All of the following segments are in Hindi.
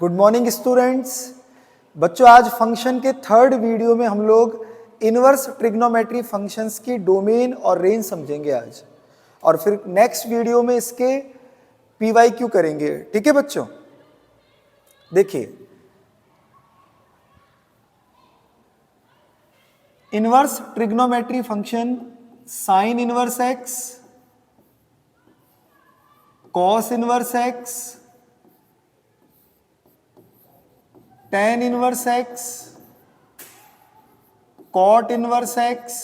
Good morning students. बच्चों, आज फंक्शन के थर्ड वीडियो में हम लोग इनवर्स ट्रिग्नोमेट्री फंक्शंस की डोमेन और रेंज समझेंगे आज, और फिर नेक्स्ट वीडियो में इसके PYQ करेंगे। ठीक है बच्चों, देखिए inverse trigonometry function sine inverse x, cos inverse x, tan inverse x, cot inverse x,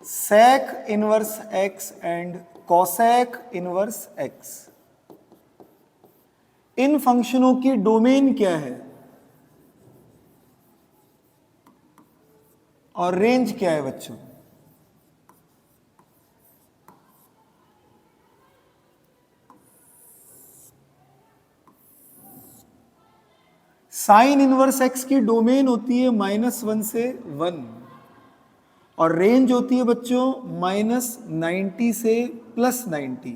sec inverse x and cosec inverse x, इन फंक्शनों की डोमेन क्या है और रेंज क्या है बच्चों? साइन इनवर्स एक्स की डोमेन होती है -1 से 1 और रेंज होती है बच्चों -90 से +90।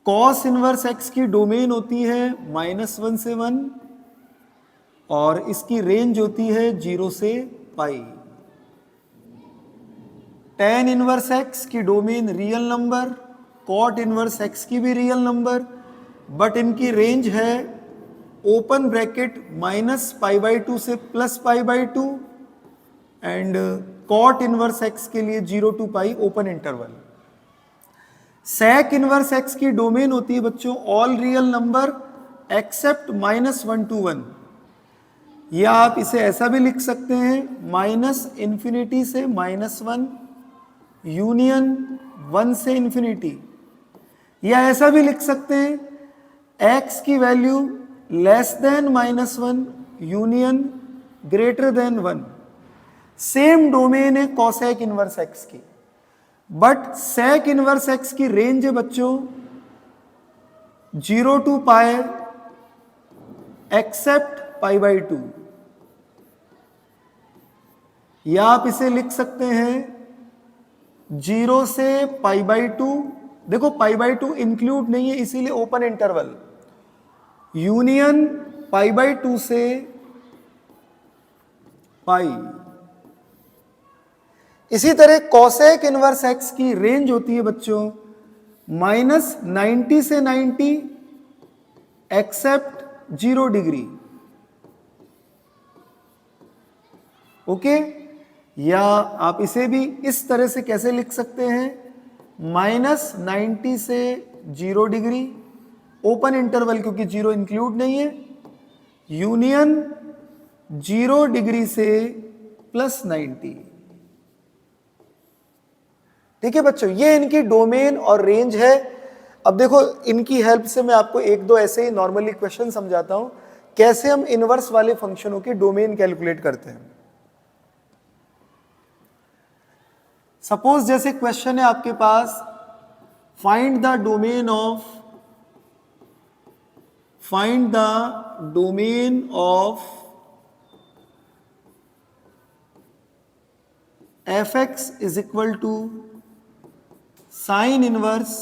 कॉस इनवर्स एक्स की डोमेन होती है -1 से 1 और इसकी रेंज होती है 0 से पाई। tan इनवर्स एक्स की domain real number, cot inverse x की भी रियल नंबर, बट इनकी रेंज है ओपन ब्रैकेट -π/2 से +π/2 एंड कॉट इनवर्स एक्स के लिए 0 to pi open interval. Sec inverse x की डोमेन होती है बच्चों all real number except -1 to 1, या आप इसे ऐसा भी लिख सकते हैं -∞ से -1 यूनियन 1 से ∞, या ऐसा भी लिख सकते हैं x की वैल्यू < -1 यूनियन >1। सेम डोमेन है कॉसेक इनवर्स एक्स की, बट सेक इनवर्स एक्स की रेंज है बच्चों 0 to पाई एक्सेप्ट π/2, या आप इसे लिख सकते हैं 0 से π/2। देखो π/2 इंक्लूड नहीं है इसीलिए ओपन इंटरवल, यूनियन π/2 से पाई। इसी तरह कॉसेक इनवर्स एक्स की रेंज होती है बच्चों -90 से 90 एक्सेप्ट 0 डिग्री। ओके, या आप इसे भी इस तरह से कैसे लिख सकते हैं -90 से 0 डिग्री ओपन इंटरवल, क्योंकि 0 इंक्लूड नहीं है, यूनियन 0 डिग्री से +90। ठीक है बच्चों, ये इनकी डोमेन और रेंज है। अब देखो, इनकी हेल्प से मैं आपको एक दो ऐसे ही नॉर्मली क्वेश्चन समझाता हूं कैसे हम इनवर्स वाले फंक्शनों की डोमेन कैलकुलेट करते हैं। सपोज जैसे क्वेश्चन है आपके पास, find the domain of f(x) is equal to sine inverse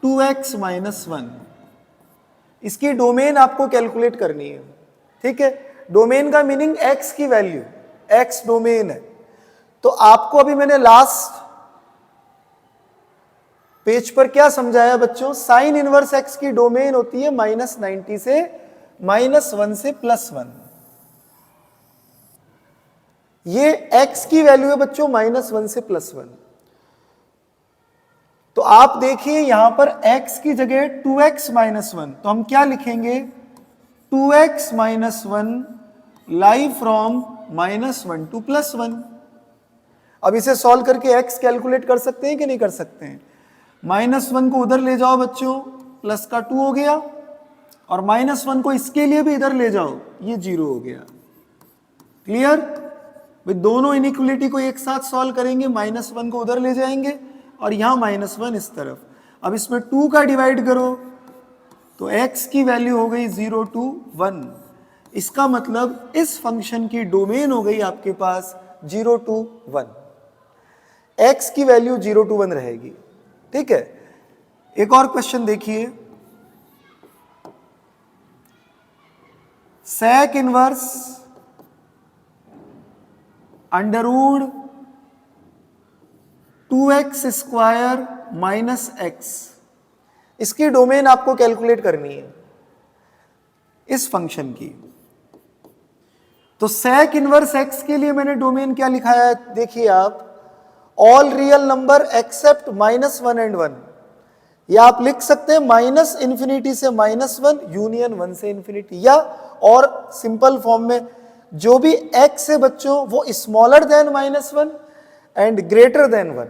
2x - 1। इसकी डोमेन आपको कैलकुलेट करनी है। ठीक है, डोमेन का मीनिंग x की वैल्यू, x डोमेन है। तो आपको अभी मैंने लास्ट पेज पर क्या समझाया बच्चों, साइन इनवर्स x की डोमेन होती है -90 से -1 से +1। ये x की वैल्यू है बच्चों -1 से +1। तो आप देखिए यहां पर x की जगह 2x - 1, तो हम क्या लिखेंगे 2x - 1 लाई फ्रॉम -1 to +1। अब इसे सॉल्व करके x कैलकुलेट कर सकते हैं कि नहीं कर सकते हैं? -1 को उधर ले जाओ बच्चों, प्लस का 2 हो गया, और -1 को इसके लिए भी इधर ले जाओ, ये 0 हो गया। क्लियर? भाई दोनों इनइक्वलिटी को एक साथ सॉल्व करेंगे, -1 को उधर ले जाएंगे और यहां -1 इस तरफ। अब इसमें 2 का डिवाइड करो तो x की वैल्यू हो गई 0 to 1। इसका मतलब इस फंक्शन की डोमेन हो गई आपके पास 0 to 1। x की वैल्यू 0 to 1 रहेगी। ठीक है, एक और क्वेश्चन देखिए, sec inverse under root 2x square minus x, इसकी डोमेन आपको कैलकुलेट करनी है इस फंक्शन की। तो sec इनवर्स x के लिए मैंने डोमेन क्या लिखा है, देखिए आप, all real number except -1 and 1, या आप लिख सकते हैं माइनस इंफिनिटी से -1 यूनियन 1 से इंफिनिटी, या और सिंपल फॉर्म में जो भी x है बच्चों वो smaller than -1 and greater than 1।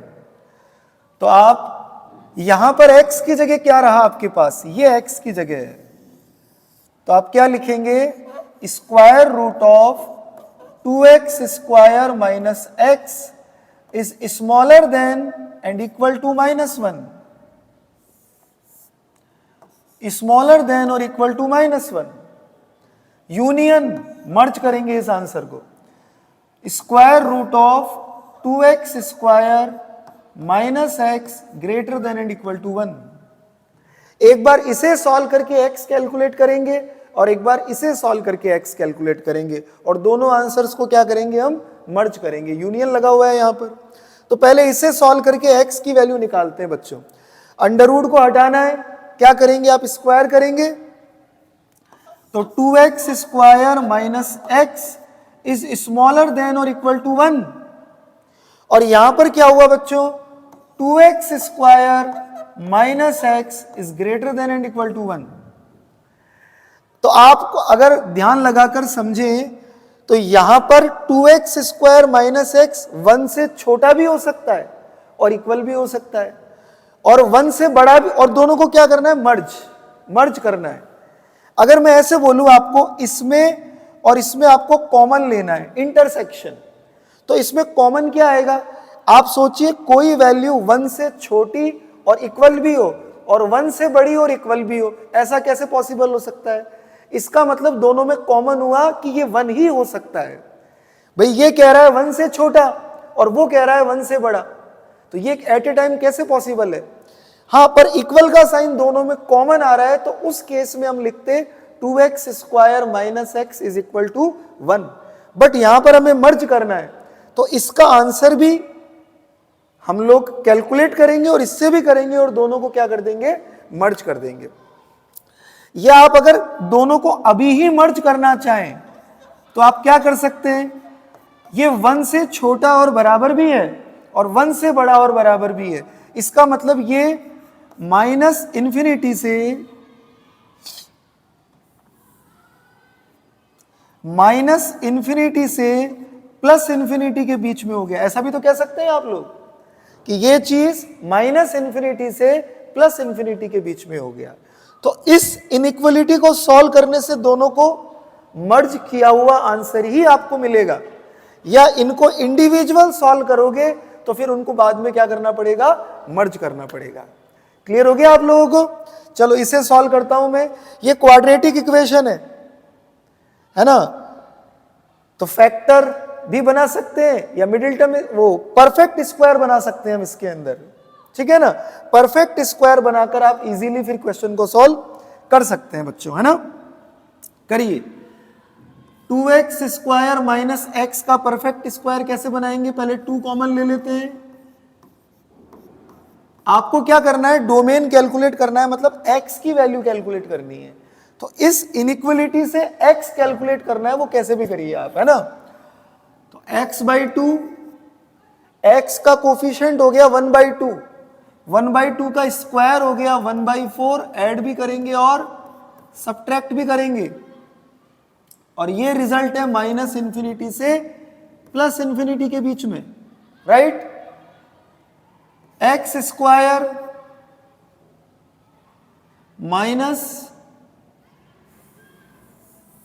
तो आप यहां पर x की जगह क्या रहा आपके पास, ये x की जगह है, तो आप क्या लिखेंगे, square root of 2x square minus x is smaller than and equal to -1, smaller than और इक्वल टू -1, यूनियन मर्ज करेंगे इस आंसर को, square root of 2x square minus x greater than and equal to 1। एक बार इसे सॉल्व करके x कैलकुलेट करेंगे और एक बार इसे सॉल्व करके x कैलकुलेट करेंगे, और दोनों आंसर्स को क्या करेंगे, हम मर्ज करेंगे, यूनियन लगा हुआ है यहां पर। तो पहले इसे सॉल्व करके x की वैल्यू निकालते हैं बच्चों, अंडरवुड को हटाना है, क्या करेंगे आप, स्क्वायर करेंगे, तो 2x square minus x is smaller than और इक्वल टू 1, और यहां पर क्या हुआ बच्चों, 2x square minus x is greater than and equal to 1। तो आप अगर ध्यान लगाकर समझें तो यहां पर 2x स्क्वायर माइनस एक्स 1 से छोटा भी हो सकता है और इक्वल भी हो सकता है, और 1 से बड़ा भी, और दोनों को क्या करना है, मर्ज करना है। अगर मैं ऐसे बोलूं आपको, इसमें और इसमें आपको कॉमन लेना है, इंटरसेक्शन, तो इसमें कॉमन क्या आएगा, आप सोचिए कोई वैल्यू 1 से छोटी और इक्वल भी हो और 1 से बड़ी और इक्वल भी हो, ऐसा कैसे पॉसिबल हो सकता है, इसका मतलब दोनों में कॉमन हुआ कि ये 1 ही हो सकता है। भाई ये कह रहा है 1 से छोटा और वो कह रहा है 1 से बड़ा, तो ये एट ए टाइम कैसे पॉसिबल है। हाँ, पर इक्वल का साइन दोनों में कॉमन आ रहा है, तो उस केस में हम लिखते 2x square minus x is equal to 1, but यहां पर हमें मर्ज करना है, तो इसका आंसर भी हम लोग कैलकुलेट करेंगे और इससे भी करेंगे और दोनों को क्या कर देंगे, मर्ज कर देंगे। या आप अगर दोनों को अभी ही मर्ज करना चाहें तो आप क्या कर सकते हैं, ये 1 से छोटा और बराबर भी है और 1 से बड़ा और बराबर भी है, इसका मतलब ये माइनस इंफिनिटी से प्लस इंफिनिटी के बीच में हो गया, ऐसा भी तो कह सकते हैं आप लोग कि ये चीज माइनस इंफिनिटी से प्लस इंफिनिटी के बीच में हो गया। तो इस इनइक्वलिटी को सॉल्व करने से दोनों को मर्ज किया हुआ आंसर ही आपको मिलेगा, या इनको इंडिविजुअल सॉल्व करोगे तो फिर उनको बाद में क्या करना पड़ेगा, मर्ज करना पड़ेगा। क्लियर हो गया आप लोगों को। चलो इसे सॉल्व करता हूं मैं, ये क्वाड्रेटिक इक्वेशन है ना, तो फैक्टर भी बना सकते हैं या मिडिल टर्म, वो परफेक्ट स्क्वायर बना सकते हैं हम इसके अंदर, ठीक है ना, परफेक्ट स्क्वायर बनाकर आप इजीली फिर क्वेश्चन को सॉल्व कर सकते हैं बच्चों, है ना। करिए, 2x स्क्वायर माइनस एक्स का परफेक्ट स्क्वायर कैसे बनाएंगे, पहले 2 कॉमन ले लेते हैं। आपको क्या करना है, डोमेन कैलकुलेट करना है, मतलब x की वैल्यू कैलकुलेट करनी है, तो इस इनइक्वलिटी से x कैलकुलेट करना है, वो कैसे भी करिए आप, है ना। तो x/2, x का कोफिशिएंट हो गया 1/2, 1/2 का स्क्वायर हो गया 1/4, ऐड भी करेंगे और सब्ट्रैक्ट भी करेंगे, और ये रिजल्ट है माइनस इंफिनिटी से प्लस इंफिनिटी के बीच में, राइट। एक्स स्क्वायर माइनस,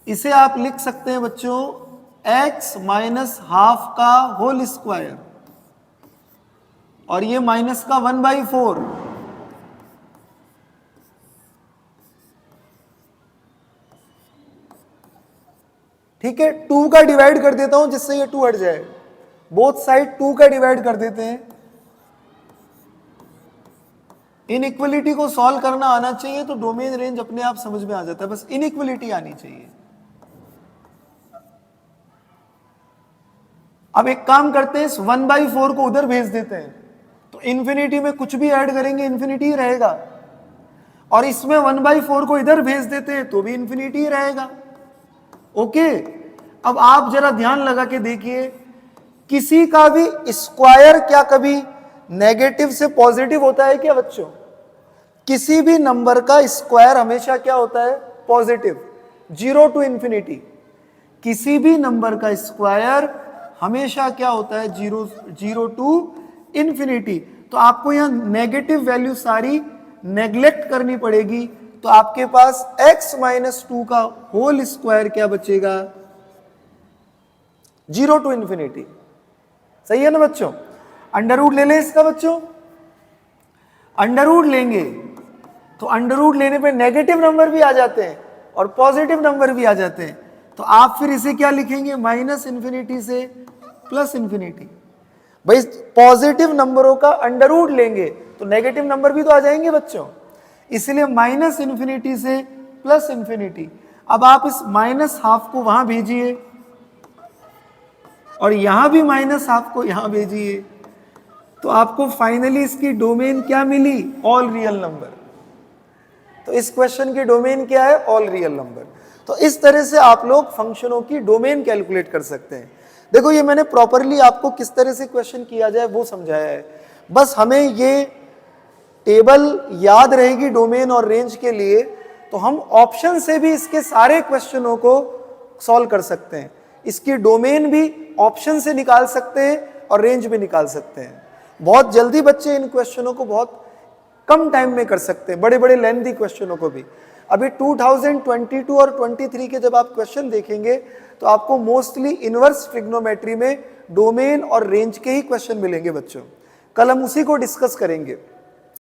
इसे आप लिख सकते हैं बच्चों x माइनस हाफ का होल स्क्वायर, और ये माइनस का 1/4, ठीक है। 2 का डिवाइड कर देता हूं जिससे ये 2 हट जाए, बोथ साइड 2 का डिवाइड कर देते हैं, इनइक्वलिटी को सॉल्व करना आना चाहिए तो डोमेन रेंज अपने आप समझ में आ जाता है, बस इनइक्वलिटी आनी चाहिए। अब एक काम करते हैं, इस 1/4 को उधर भेज देते हैं, तो इन्फिनिटी में कुछ भी ऐड करेंगे इन्फिनिटी ही रहेगा, और इसमें 1/4 को इधर भेज देते हैं तो भी इन्फिनिटी ही रहेगा। ओके, अब आप जरा ध्यान लगा के देखिए, किसी का भी स्क्वायर क्या कभी नेगेटिव से पॉजिटिव होता है क्या बच्चों? किसी भी नंबर का स्क्वायर हमेशा क्या होता है? Positive, 0 to infinity. किसी भी नंबर का स्क्वायर हमेशा क्या होता है? 0 टू इंफिनिटी। तो आपको यहां नेगेटिव वैल्यू सारी नेग्लेक्ट करनी पड़ेगी, तो आपके पास x-2 का होल स्क्वायर क्या बचेगा? 0 टू इंफिनिटी। सही है ना बच्चों? अंडर रूट ले लें इसका बच्चों, अंडर रूट लेंगे तो अंडर रूट लेने पे नेगेटिव नंबर भी आ जाते हैं और पॉजिटिव नंबर भी आ जाते हैं, तो आप फिर इसे क्या लिखेंगे? माइनस इंफिनिटी से प्लस इंफिनिटी। भाई पॉजिटिव नंबरों का अंडर रूट लेंगे तो नेगेटिव नंबर भी तो आ जाएंगे बच्चों, इसलिए माइनस इंफिनिटी से प्लस इंफिनिटी। अब आप इस -12 को वहां भेजिए और यहां भी -12 को यहां भेजिए, तो आपको फाइनली इसकी डोमेन क्या मिली? All real number. तो इस क्वेश्चन की डोमेन क्या है? All real number. तो इस तरह से आप लोग फंक्शनों की डोमेन कैलकुलेट कर सकते हैं। देखो ये मैंने प्रॉपरली आपको किस तरह से क्वेश्चन किया जाए वो समझाया है, बस हमें ये टेबल याद रहेगी डोमेन और रेंज के लिए, तो हम ऑप्शन से भी इसके सारे क्वेश्चनों को सॉल्व कर सकते हैं। इसकी डोमेन भी ऑप्शन से निकाल सकते हैं और रेंज भी निकाल सकते हैं। बहुत जल्दी बच्चे इन क्वेश्चनों को बहुत कम टाइम में कर सकते हैं, बड़े बड़े लेंथी क्वेश्चनों को भी। अभी 2022 और 23 के जब आप क्वेश्चन देखेंगे तो आपको मोस्टली इनवर्स ट्रिग्नोमेट्री में डोमेन और रेंज के ही क्वेश्चन मिलेंगे बच्चों। कल हम उसी को डिस्कस करेंगे।